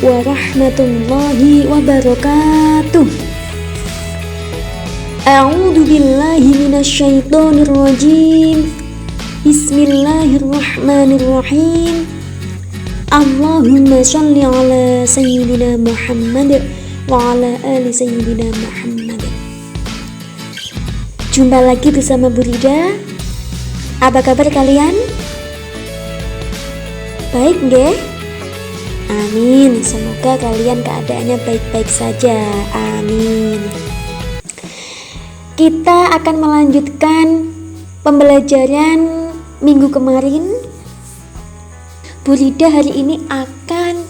warahmatullahi wabarakatuh. A'udzu billahi minasyaitonir rajim. Bismillahirrahmanirrahim. Allahumma shalli ala sayyidina Muhammad wa ala ali sayyidina Muhammad. Jumpa lagi bersama Bu Rida. Apa kabar kalian? Baik nggih? Amin. Semoga kalian keadaannya baik-baik saja. Amin. Kita akan melanjutkan pembelajaran minggu kemarin. Bu Rida hari ini akan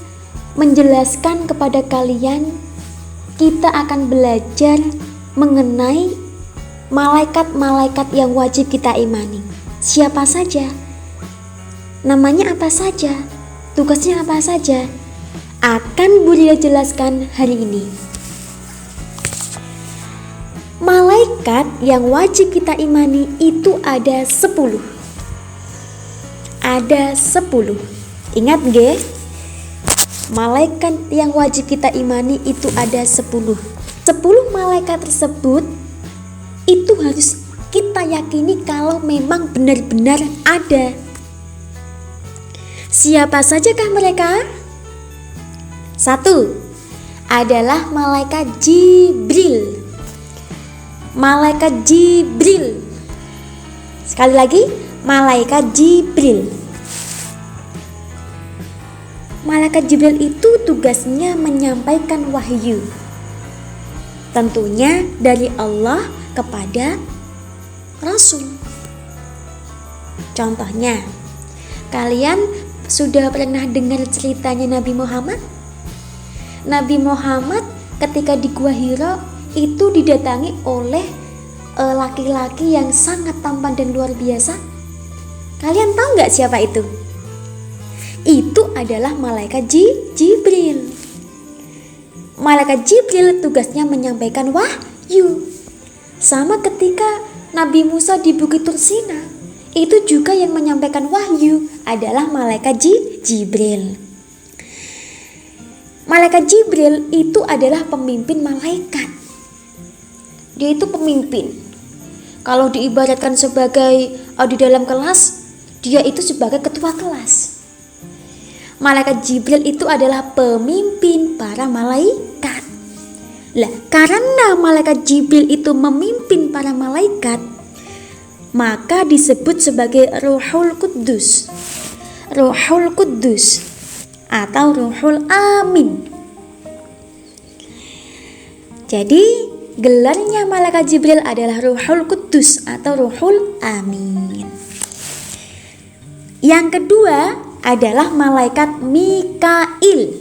menjelaskan kepada kalian, kita akan belajar mengenai malaikat-malaikat yang wajib kita imani. Siapa saja? Namanya apa saja? Tugasnya apa saja? Akan Bu Rida jelaskan hari ini. Malaikat yang wajib kita imani itu ada 10. Ada 10. Ingat nggih? Malaikat yang wajib kita imani itu ada 10. 10 malaikat tersebut itu harus kita yakini kalau memang benar-benar ada. Siapa sajakah mereka? 1. Adalah malaikat Jibril. Malaikat Jibril. Sekali lagi, malaikat Jibril. Malaikat Jibril itu tugasnya menyampaikan wahyu. Tentunya dari Allah kepada Rasul. Contohnya, kalian sudah pernah dengar ceritanya Nabi Muhammad? Nabi Muhammad ketika di Gua Hira itu didatangi oleh laki-laki yang sangat tampan dan luar biasa. Kalian tahu nggak siapa itu? Itu adalah malaikat Jibril. Malaikat Jibril tugasnya menyampaikan wahyu. Sama ketika Nabi Musa di Bukit Tursina, itu juga yang menyampaikan wahyu adalah malaikat Jibril. Malaikat Jibril itu adalah pemimpin malaikat. Dia itu pemimpin. Kalau diibaratkan sebagai di dalam kelas, dia itu sebagai ketua kelas. Malaikat Jibril itu adalah pemimpin para malaikat. Lah, karena malaikat Jibril itu memimpin para malaikat, maka disebut sebagai Ruhul Kudus. Ruhul Kudus atau Ruhul Amin. Jadi, gelarnya malaikat Jibril adalah Ruhul Kudus atau Ruhul Amin. Yang kedua adalah malaikat Mikail.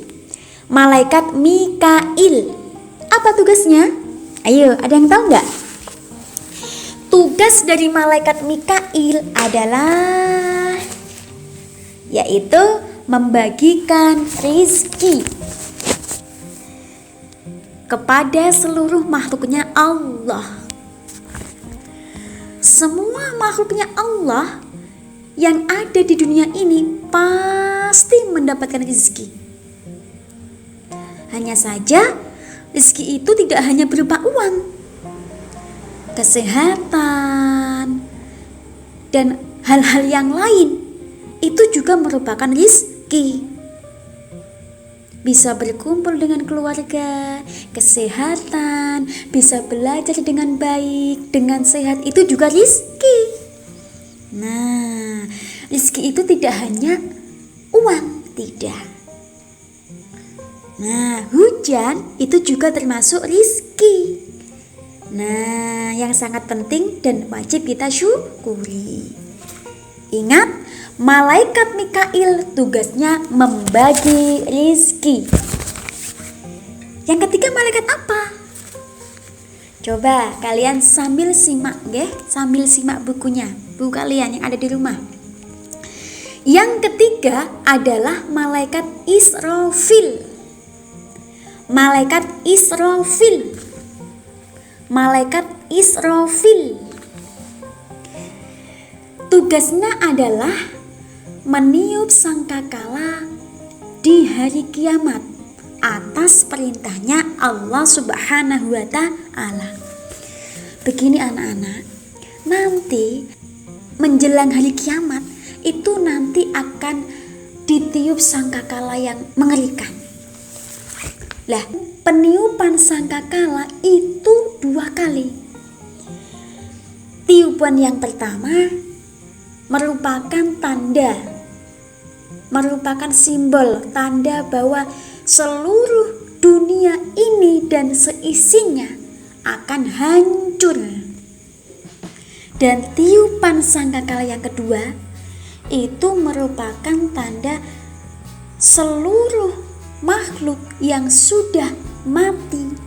Malaikat Mikail. Apa tugasnya? Ayo, ada yang tahu nggak? Tugas dari malaikat Mikail adalah yaitu membagikan rezeki kepada seluruh makhluknya Allah. Semua makhluknya Allah yang ada di dunia ini pasti mendapatkan rezeki. Hanya saja rezeki itu tidak hanya berupa uang, kesehatan, dan hal-hal yang lain itu juga merupakan rezeki. Bisa berkumpul dengan keluarga, kesehatan, bisa belajar dengan baik, dengan sehat, itu juga rezeki. Nah, rezeki itu tidak hanya uang, tidak. Nah, hujan itu juga termasuk rezeki. Nah, yang sangat penting dan wajib kita syukuri. Ingat, malaikat Mikail tugasnya membagi rezeki. Yang ketiga malaikat apa? Coba kalian sambil simak nggih, sambil simak bukunya, buku kalian yang ada di rumah. Yang ketiga adalah malaikat Israfil. Malaikat Israfil. Malaikat Israfil. Tugasnya adalah meniup sangkakala di hari kiamat atas perintahnya Allah Subhanahu wa Ta'ala. Begini anak-anak, nanti menjelang hari kiamat itu nanti akan ditiup sangkakala yang mengerikan. Lah, peniupan sangkakala itu 2 kali. Tiupan yang pertama merupakan simbol tanda bahwa seluruh dunia ini dan seisinya akan hancur. Dan tiupan sangkakala yang kedua itu merupakan tanda seluruh makhluk yang sudah mati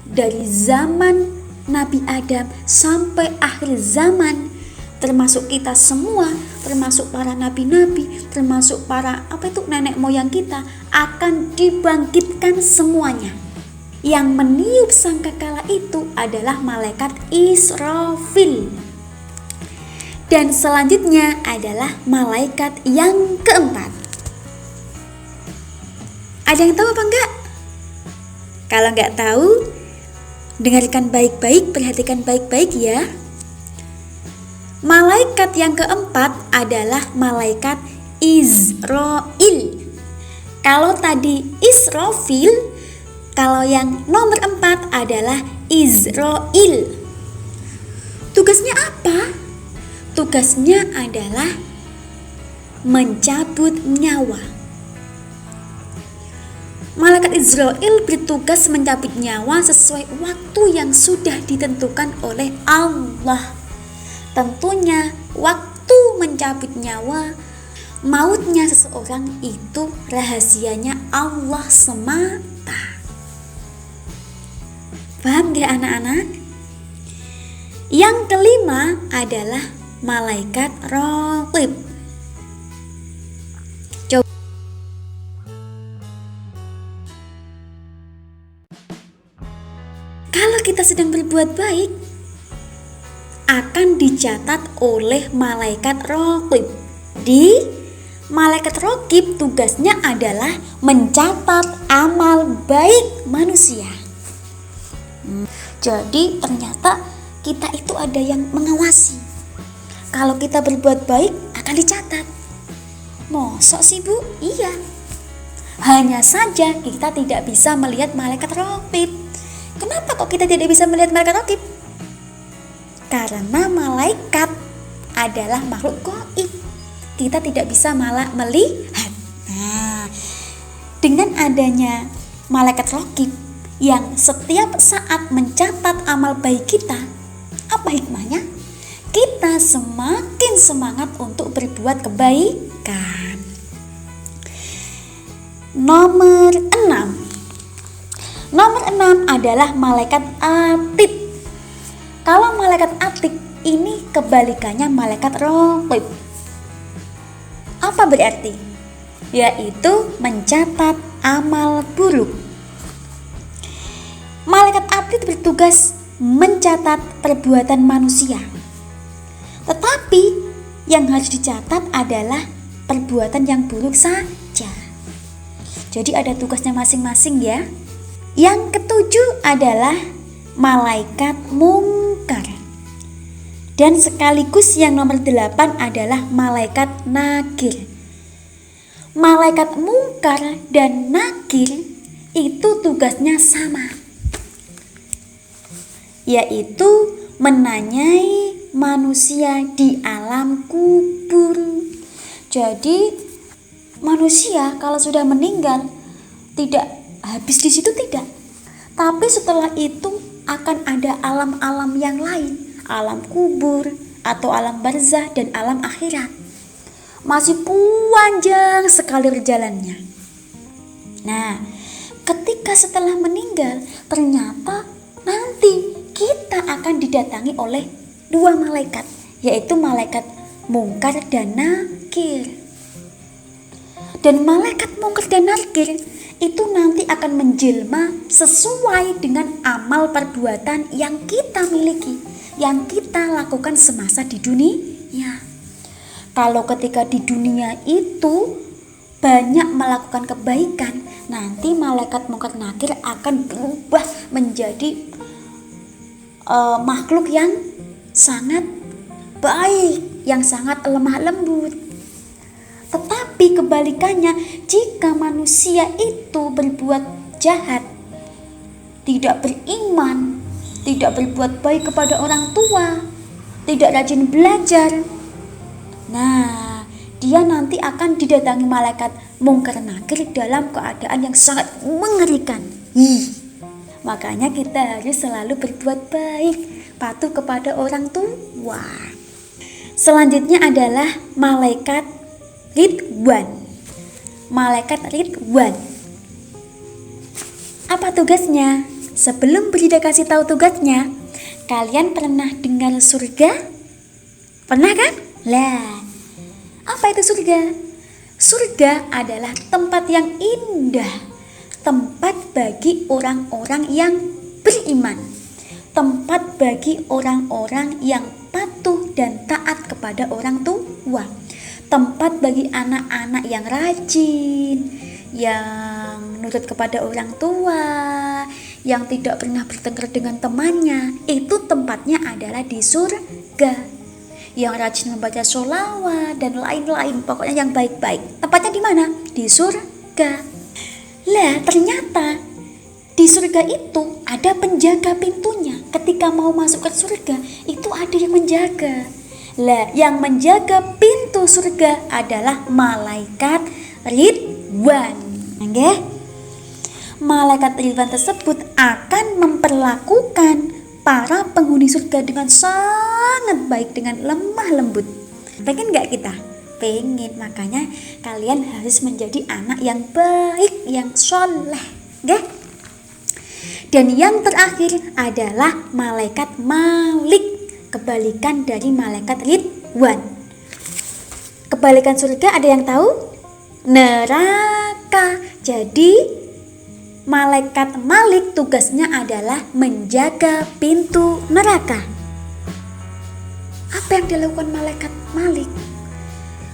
dari zaman Nabi Adam sampai akhir zaman, termasuk kita semua, termasuk para nabi-nabi, termasuk para nenek moyang kita, akan dibangkitkan semuanya. Yang meniup sangkakala itu adalah malaikat Israfil. Dan selanjutnya adalah malaikat yang keempat. Ada yang tahu apa enggak? Kalau enggak tahu, dengarkan baik-baik, perhatikan baik-baik ya. Malaikat yang keempat adalah malaikat Israil. Kalau tadi Israfil, kalau yang nomor 4 adalah Israil. Tugasnya apa? Tugasnya adalah mencabut nyawa. Malaikat Israil bertugas mencabut nyawa sesuai waktu yang sudah ditentukan oleh Allah. Tentunya waktu mencabut nyawa, mautnya seseorang itu rahasianya Allah semata. Paham gak anak-anak? Yang kelima adalah malaikat Raqib. Kalau kita sedang berbuat baik, akan dicatat oleh malaikat Raqib. Di malaikat Raqib tugasnya adalah mencatat amal baik manusia. Jadi ternyata kita itu ada yang mengawasi. Kalau kita berbuat baik akan dicatat. Mosok sih Bu? Iya. Hanya saja kita tidak bisa melihat malaikat Raqib. Kenapa kok kita tidak bisa melihat malaikat Raqib? Karena malaikat adalah makhluk gaib. Kita tidak bisa melihat. Nah, dengan adanya malaikat Raqib yang setiap saat mencatat amal baik kita, apa hikmahnya? Kita semakin semangat untuk berbuat kebaikan. Nomor 6 adalah malaikat Atid. Kalau malaikat Atid ini kebalikannya malaikat Raqib. Apa berarti? Yaitu mencatat amal buruk. Malaikat Atid bertugas mencatat perbuatan manusia. Tetapi yang harus dicatat adalah perbuatan yang buruk saja. Jadi ada tugasnya masing-masing ya. Yang ketujuh adalah malaikat mungkar. Dan sekaligus yang nomor 8 adalah malaikat nakir. Malaikat mungkar dan nakir itu tugasnya sama, yaitu menanyai manusia di alam kubur. Jadi manusia kalau sudah meninggal tidak habis di situ, tidak. Tapi setelah itu akan ada alam-alam yang lain, alam kubur atau alam barzah dan alam akhirat. Masih panjang sekali perjalanannya. Nah, ketika setelah meninggal, ternyata nanti kita akan didatangi oleh 2 malaikat, yaitu malaikat mungkar dan nakir. Dan malaikat mungkar dan nakir itu nanti akan menjelma sesuai dengan amal perbuatan yang kita miliki, yang kita lakukan semasa di dunia. Kalau ketika di dunia itu banyak melakukan kebaikan, nanti malaikat Mungkar Nakir akan berubah menjadi makhluk yang sangat baik, yang sangat lemah lembut. Tetapi kebalikannya, jika manusia itu berbuat jahat, tidak beriman, tidak berbuat baik kepada orang tua, tidak rajin belajar, nah dia nanti akan didatangi malaikat Mungkar Nakir dalam keadaan yang sangat mengerikan. Makanya kita harus selalu berbuat baik, patuh kepada orang tua. Selanjutnya adalah malaikat Ridwan. Malaikat Ridwan. Apa tugasnya? Sebelum Brida kasih tahu tugasnya, kalian pernah dengar surga? Pernah kan? Lah, apa itu surga? Surga adalah tempat yang indah, tempat bagi orang-orang yang beriman, tempat bagi orang-orang yang patuh dan taat kepada orang tua, tempat bagi anak-anak yang rajin, yang nurut kepada orang tua, yang tidak pernah bertengkar dengan temannya. Itu tempatnya adalah di surga. Yang rajin membaca sholawat dan lain-lain, pokoknya yang baik-baik. Tempatnya di mana? Di surga. Lah, ternyata di surga itu ada penjaga pintunya. Ketika mau masuk ke surga, itu ada yang menjaga. Lah, yang menjaga pintu surga adalah malaikat Ridwan. Nggih? Malaikat Ridwan tersebut akan memperlakukan para penghuni surga dengan sangat baik, dengan lemah lembut. Pengen gak kita? Pengen. Makanya kalian harus menjadi anak yang baik, yang soleh. Nggih? Dan yang terakhir adalah malaikat Malik, kebalikan dari malaikat Ridwan. Kebalikan surga ada yang tahu? Neraka. Jadi malaikat Malik tugasnya adalah menjaga pintu neraka. Apa yang dilakukan malaikat Malik?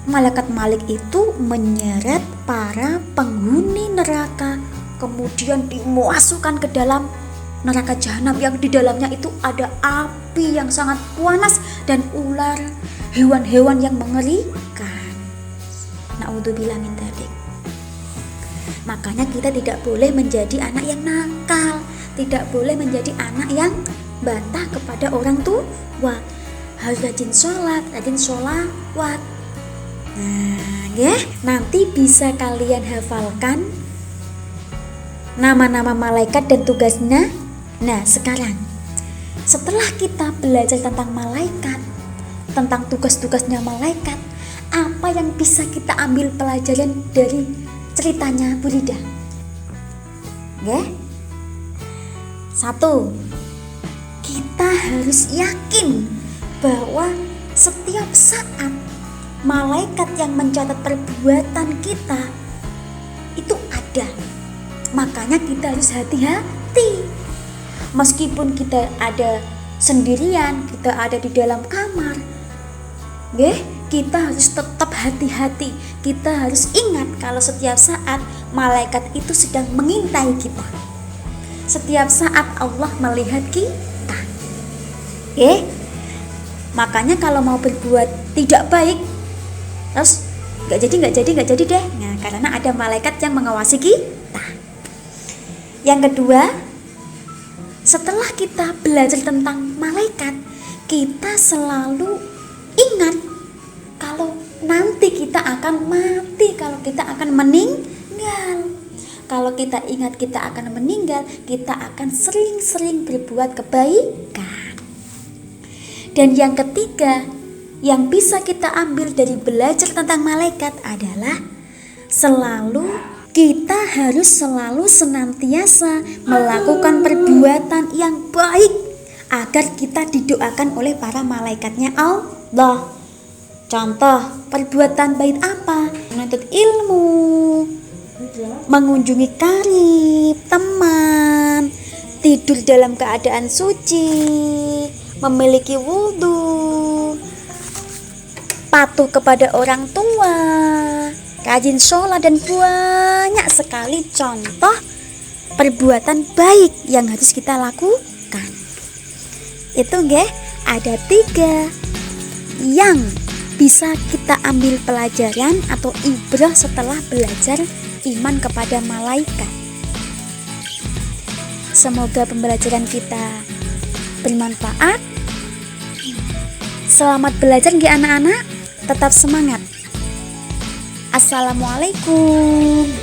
Malaikat Malik itu menyeret para penghuni neraka, kemudian dimasukkan ke dalam neraka jahanam yang di dalamnya itu ada api yang sangat panas dan ular, hewan-hewan yang mengerikan. Na'udzubillah min dzalik. Makanya kita tidak boleh menjadi anak yang nakal, tidak boleh menjadi anak yang bantah kepada orang tua. Harus rajin sholat, rajin sholawat. Nah, ya, nanti bisa kalian hafalkan nama-nama malaikat dan tugasnya. Nah, sekarang setelah kita belajar tentang malaikat, tentang tugas-tugasnya malaikat, apa yang bisa kita ambil pelajaran dari ceritanya Bu Rida? Nggih? 1. Kita harus yakin bahwa setiap saat malaikat yang mencatat perbuatan kita itu ada. Makanya kita harus hati-hati. Meskipun kita ada sendirian, kita ada di dalam kamar, kita harus tetap hati-hati. Kita harus ingat kalau setiap saat malaikat itu sedang mengintai kita. Setiap saat Allah melihat kita. Makanya kalau mau berbuat tidak baik, terus nggak jadi deh. Nah, karena ada malaikat yang mengawasi kita. Yang kedua, setelah kita belajar tentang malaikat, kita selalu ingat kalau nanti kita akan mati, kalau kita akan meninggal. Kalau kita ingat kita akan meninggal, kita akan sering-sering berbuat kebaikan. Dan yang ketiga, yang bisa kita ambil dari belajar tentang malaikat adalah kita harus selalu senantiasa melakukan perbuatan yang baik agar kita didoakan oleh para malaikatnya Allah. Contoh, perbuatan baik apa? Menuntut ilmu, mengunjungi karib, teman, tidur dalam keadaan suci, memiliki wudhu, patuh kepada orang tua, rajin sholat, dan banyak sekali contoh perbuatan baik yang harus kita lakukan. Itu nggih, ada 3 yang bisa kita ambil pelajaran atau ibrah setelah belajar iman kepada malaikat. Semoga pembelajaran kita bermanfaat. Selamat belajar nggih anak-anak, tetap semangat. Assalamualaikum.